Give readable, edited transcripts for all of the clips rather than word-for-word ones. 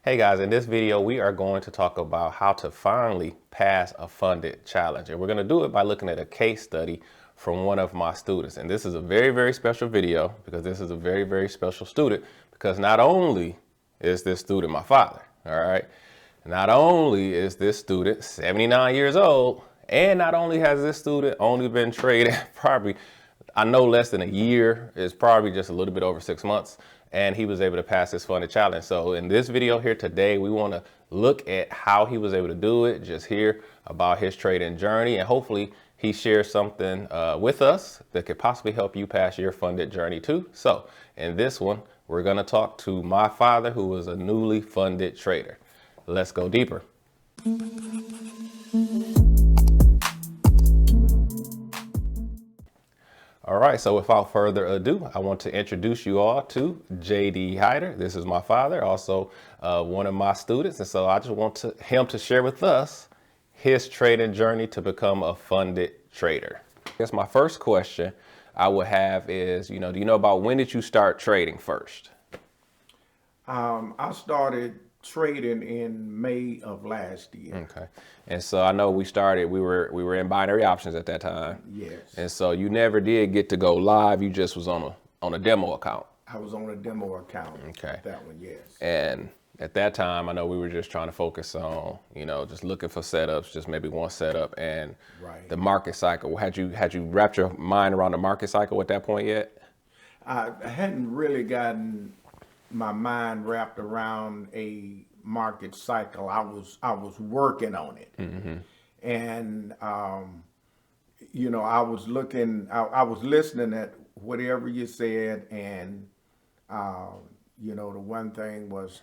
Hey guys, in this video, we are going to talk about how to finally pass a funded challenge. And we're going to do it by looking at a case study from one of my students. And this is a very, very special video because this is a very, very special student because not only is this student my father, all right? Not only is this student 79 years old, and not only has this student only been trading probably, I know less than a year, it's probably just a little bit over 6 months, and he was able to pass this funded challenge. So in this video here today, we want to look at how he was able to do it, just hear about his trading journey, and hopefully he shares something with us that could possibly help you pass your funded journey too. So in this one, we're going to talk to my father, who was a newly funded trader. Let's go deeper. All right, so without further ado, I want to introduce you all to JD Hayter. This is my father, also one of my students. And so I just want him to share with us his trading journey to become a funded trader. I guess my first question I would have is, do you know about when did you start trading first? I started trading in May of last year. Okay. And so I know we were in binary options at that time. Yes. And so you never did get to go live. You just was on a demo account. I was on a demo account. Okay. That one, yes. And at that time, I know we were just trying to focus on, just looking for setups, just maybe one setup and the market cycle. Had you wrapped your mind around the market cycle at that point yet? I hadn't really gotten my mind wrapped around a market cycle. I was working on it. Mm-hmm. And I was I was listening at whatever you said, and the one thing was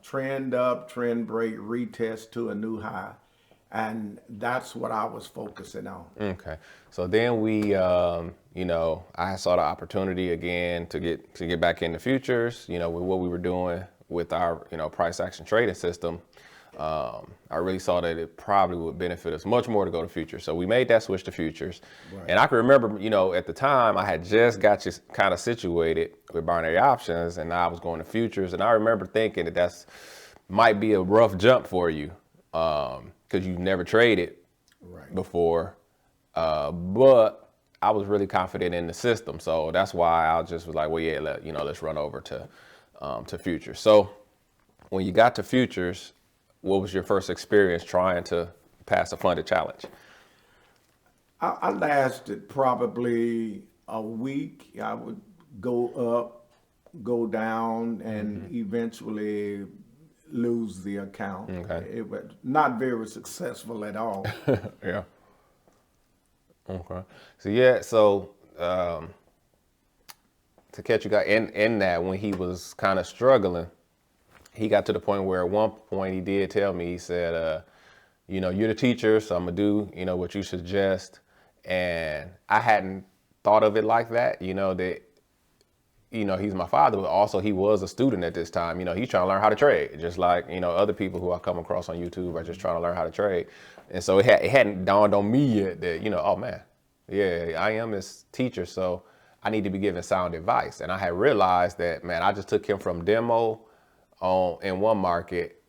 trend up, trend break, retest to a new high. And that's what I was focusing on. Okay. So then I saw the opportunity again to get back into futures, with what we were doing with our, price action trading system. I really saw that it probably would benefit us much more to go to futures. So we made that switch to futures. Right. And I can remember, at the time I had just got you kind of situated with binary options, and I was going to futures. And I remember thinking that might be a rough jump for you. Because you've never traded before, but I was really confident in the system, so that's why I just was like, well, yeah, let's run over to futures. So when you got to futures, what was your first experience trying to pass a funded challenge? I lasted probably a week. I would go up, go down, and eventually lose the account. Okay. It was not very successful at all. Yeah. Okay. So to catch you guys in that, when he was kind of struggling, he got to the point where at one point he did tell me, he said, you're the teacher, so I'm gonna do, what you suggest. And I hadn't thought of it like that, that he's my father, but also he was a student at this time. He's trying to learn how to trade, just like, other people who I come across on YouTube are just trying to learn how to trade. And so it hadn't dawned on me yet that, oh man, yeah, I am his teacher, so I need to be giving sound advice. And I had realized that, man, I just took him from demo in one market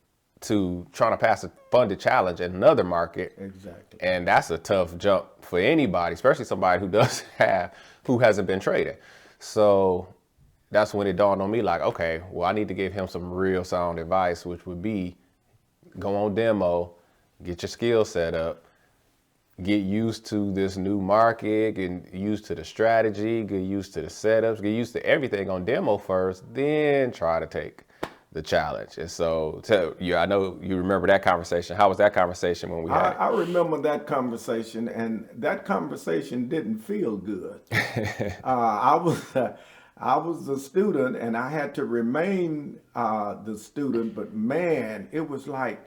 to trying to pass a funded challenge in another market. Exactly. And that's a tough jump for anybody, especially somebody who hasn't been trading. So that's when it dawned on me, like, okay, well, I need to give him some real sound advice, which would be go on demo, get your skill set up, get used to this new market, get used to the strategy, get used to the setups, get used to everything on demo first, then try to take the challenge. And so I know you remember that conversation. How was that conversation when we had it? I remember that conversation, and that conversation didn't feel good. I was a student, and I had to remain the student, but man, it was like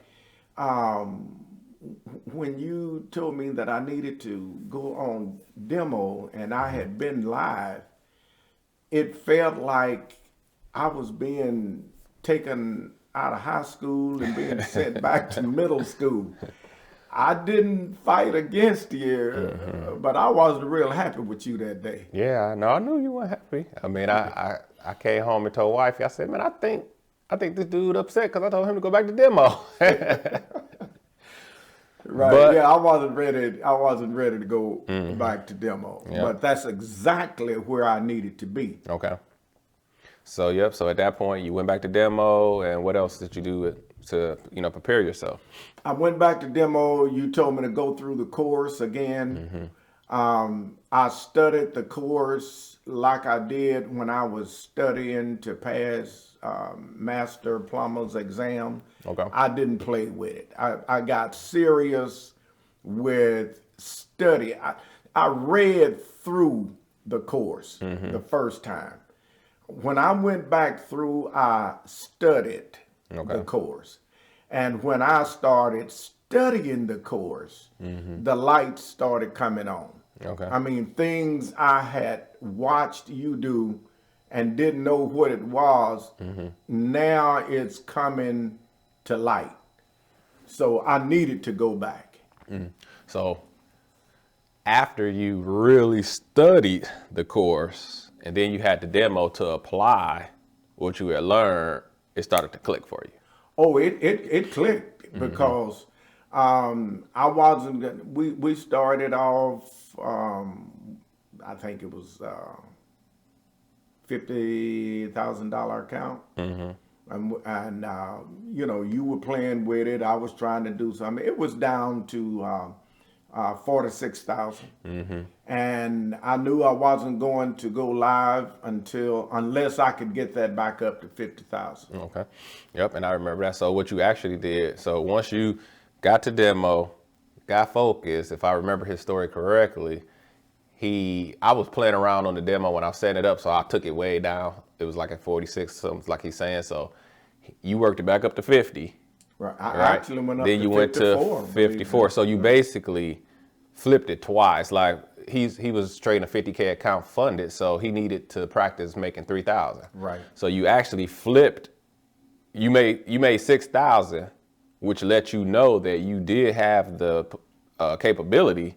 when you told me that I needed to go on demo and I had been live, it felt like I was being taken out of high school and being sent back to middle school. I didn't fight against you, but I wasn't real happy with you that day. Yeah, no, I knew you weren't happy. I mean, I came home and told wifey, I said, man, I think I think this dude upset because I told him to go back to demo. Right. But Yeah, I wasn't ready. I wasn't ready to go back to demo. Yeah. But that's exactly where I needed to be. okay. So yep. So at that point, you went back to demo, and what else did you do to prepare yourself? I went back to demo. You told me to go through the course again. I studied the course like I did when I was studying to pass master plumber's exam. Okay. I didn't play with it. I got serious with study. I read through the course the first time. When I went back through, I studied the course. And when I started studying the course, the lights started coming on. Okay. I mean, things I had watched you do and didn't know what it was, now it's coming to light. So I needed to go back. So after you really studied the course and then you had the demo to apply what you had learned, it started to click for you. Oh, it clicked because I wasn't. We started off. I think it was $50,000 account, and you were playing with it. I was trying to do something. It was down to 46,000, and I knew I wasn't going to go live unless I could get that back up to 50,000. Okay. Yep. And I remember that. So what you actually did, so once you got to demo, got focused, if I remember his story correctly, I was playing around on the demo when I was setting it up. So I took it way down. It was like at 46, something like he's saying. So you worked it back up to 50. Right. I actually went up then to you 54, went to 54. So you basically flipped it twice. Like he was trading a 50K account funded, so he needed to practice making 3,000. Right. So you actually flipped. You made 6,000, which let you know that you did have the capability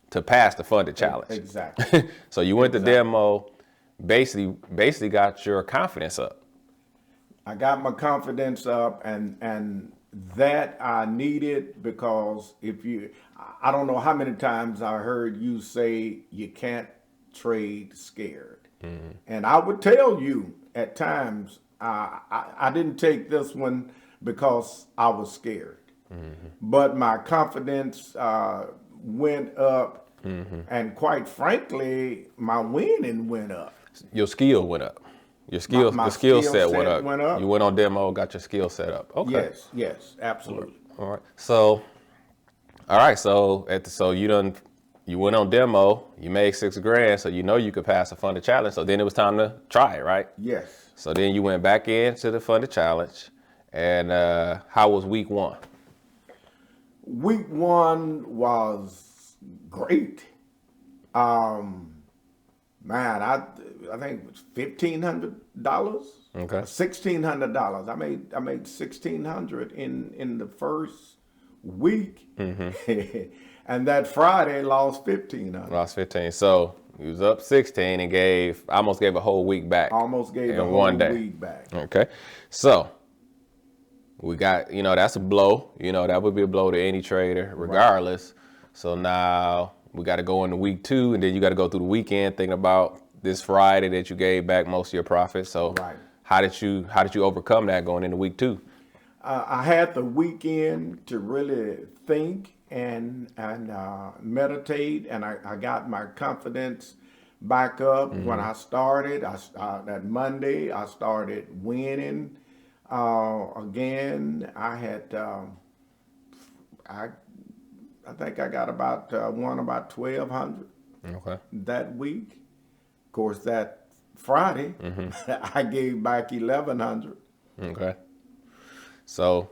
to pass the funded challenge. Exactly. So you went to demo, basically got your confidence up. I got my confidence up, and that I needed, because I don't know how many times I heard you say you can't trade scared. And I would tell you at times, I didn't take this one because I was scared. But my confidence went up, and quite frankly, my winning went up. Your skill went up. Your skill, My the skill skill set set went up. You went on demo, got your skill set up. Okay. Yes, absolutely. All right. So, So you went on demo. You made $6,000, so you could pass a funded challenge. So then it was time to try it, right? Yes. So then you went back into the funded challenge, and how was week one? Week one was great. Man, I think it was $1,500. Okay. $1,600. I made $1,600 in the first week, and that Friday lost $1,500. Lost 15. So you was up 16 and almost gave a whole week back. Almost gave in the whole one day. week back. Okay. So we got, that's a blow. That would be a blow to any trader, regardless. Right. So now we got to go into week two, and then you got to go through the weekend thinking about this Friday that you gave back most of your profits. So right. How did you overcome that going into week two? I had the weekend to really think and meditate, and I got my confidence back up. When I started, that Monday, I started winning again. I had I think I got won about 1,200 that week. Of course, that Friday, I gave back 1,100. Okay. So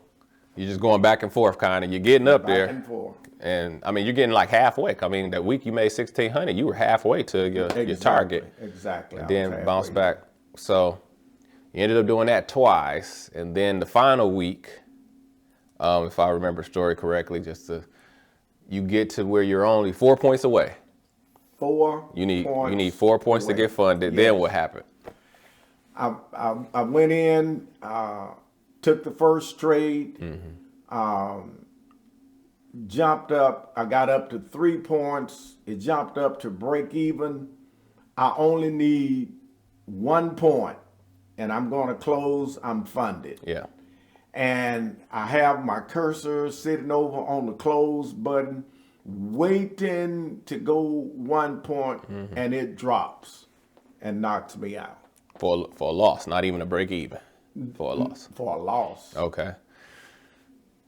you're just going back and forth, kind of. You're getting up there. Back and forth. And I mean, you're getting like halfway. I mean, that week you made 1,600, you were halfway to your target. Exactly. And then bounce back. So you ended up doing that twice. And then the final week, if I remember the story correctly, you get to where you're only 4 points away. 4 points. You need 4 points to get funded. Yes. Then what happened? I went in took the first trade, jumped up. I got up to 3 points. It jumped up to break even. I only need 1 point, and I'm going to close. I'm funded. Yeah. And I have my cursor sitting over on the close button, waiting to go 1 point, and it drops and knocks me out. For a loss, not even a break even. For a loss. For a loss. Okay.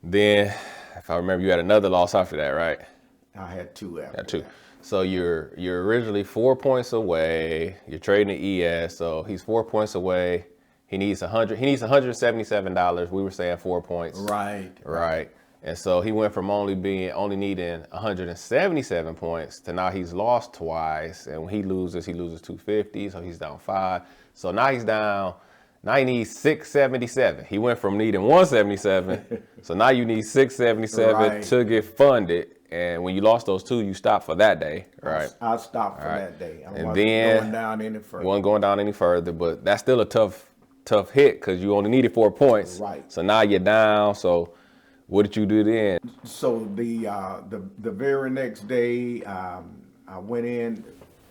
Then, if I remember, you had another loss after that, right? I had 2 after. Yeah, 2. So you're originally 4 points away. You're trading the ES, so he's 4 points away. He needs $177. We were saying 4 points. Right. And so he went from only needing 177 points to now he's lost twice. And when he loses 250. So he's down 5. So now he's down. Now he needs 677. He went from needing 177. So now you need 677 to get funded. And when you lost those 2, you stopped for that day, right? I stopped for that day. I wasn't going down any further. Wasn't going down any further, but that's still a tough hit because you only needed 4 points. Right. So now you're down. So what did you do then? So the very next day, I went in,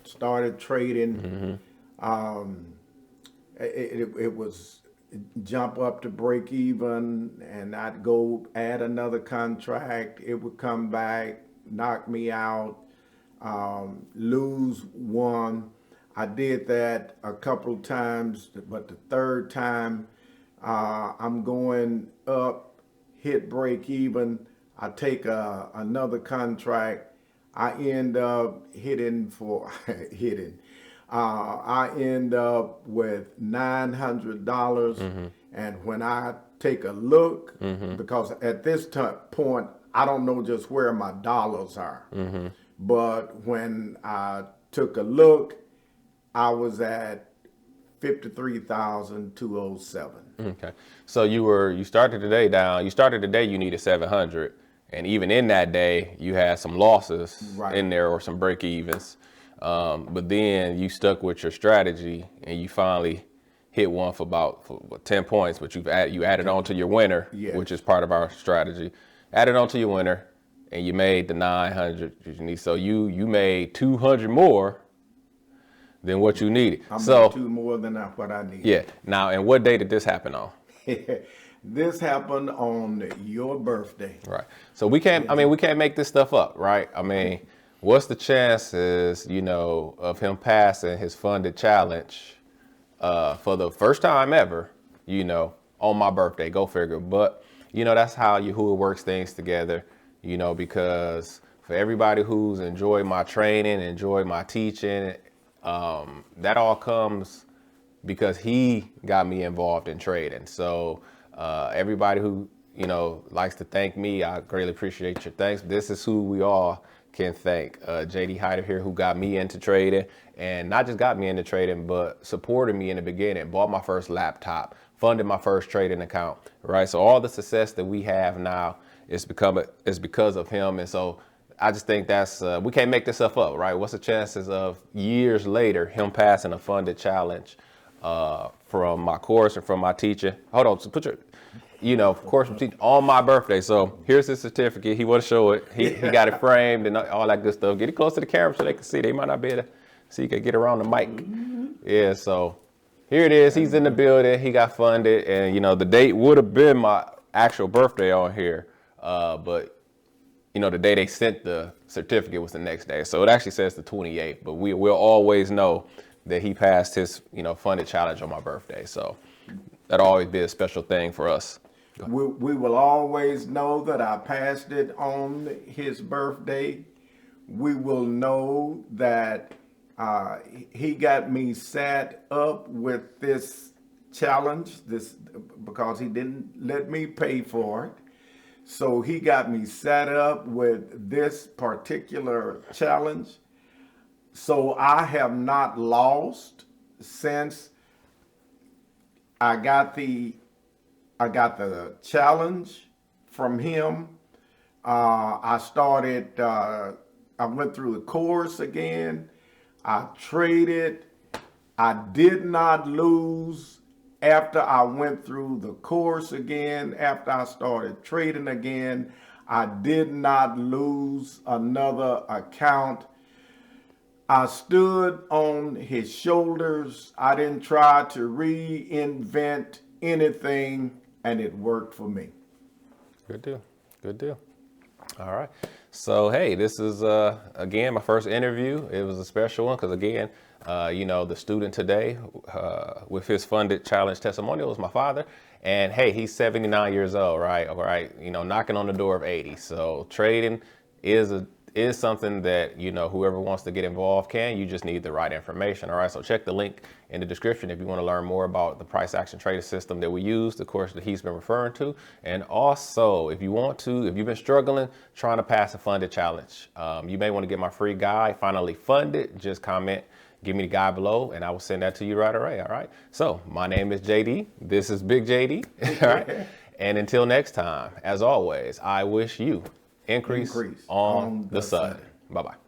started trading. It was jump up to break even, and I'd go add another contract. It would come back, knock me out, lose 1. I did that a couple of times, but the third time I'm going up, hit break even. I take another contract. I end up I end up with $900. And when I take a look, because at this point, I don't know just where my dollars are. But when I took a look, I was at 53,207. Okay. So you started the day down. You started the day you needed 700. And even in that day, you had some losses in there or some break evens. But then you stuck with your strategy and you finally hit one for about 10 points, but you added on to your winner, which is part of our strategy. Added on to your winner and you made the 900 you need. So you made 200 more than what you needed. I made 2 more than what I needed. Yeah. Now, and what day did this happen on? This happened on your birthday. Right. So we can't make this stuff up, right? I mean, what's the chances, of him passing his funded challenge for the first time ever, on my birthday? Go figure. But, that's how Yahuwah works things together, because for everybody who's enjoyed my training, enjoyed my teaching, that all comes because he got me involved in trading. So everybody who, likes to thank me, I greatly appreciate your thanks. This is who we all can thank. JD Hayter here, who got me into trading, and not just got me into trading, but supported me in the beginning, bought my first laptop, funded my first trading account, right? So all the success that we have now is because of him. And so I just think that's, we can't make this stuff up, right? What's the chances of years later, him passing a funded challenge from my course and from my teaching? Hold on, so put your, of course, on my birthday. So here's his certificate. He want to show it. He got it framed and all that good stuff. Get it close to the camera so they can see. They might not be able to see. You can get around the mic. Yeah, so here it is. He's in the building. He got funded. And, the date would have been my actual birthday on here. But, the day they sent the certificate was the next day. So it actually says the 28th. But we'll always know that he passed his, funded challenge on my birthday. So that'll always be a special thing for us. We will always know that I passed it on his birthday. We will know that he got me set up with this challenge, because he didn't let me pay for it. So he got me set up with this particular challenge. So I have not lost since I got the challenge from him. I went through the course again. I traded. I did not lose after I went through the course again, after I started trading again, I did not lose another account. I stood on his shoulders. I didn't try to reinvent anything, and it worked for me. Good deal. Good deal. All right. So, hey, this is, again, my first interview. It was a special one because, again, you know, the student today with his funded challenge testimonial was my father. And, hey, he's 79 years old, right? All right. You know, knocking on the door of 80. So trading is something that, you know, whoever wants to get involved can. You just need the right information. All right. So check the link in the description if you want to learn more about the price action trading system that we use, the course that he's been referring to. And also, if you want to, if you've been struggling trying to pass a funded challenge, you may want to get my free guide, Finally Funded. Just comment, give me the guide below, and I will send that to you right away. All right. So my name is JD. This is Big JD. All right. And until next time, as always, I wish you increase on the sun. Bye-bye.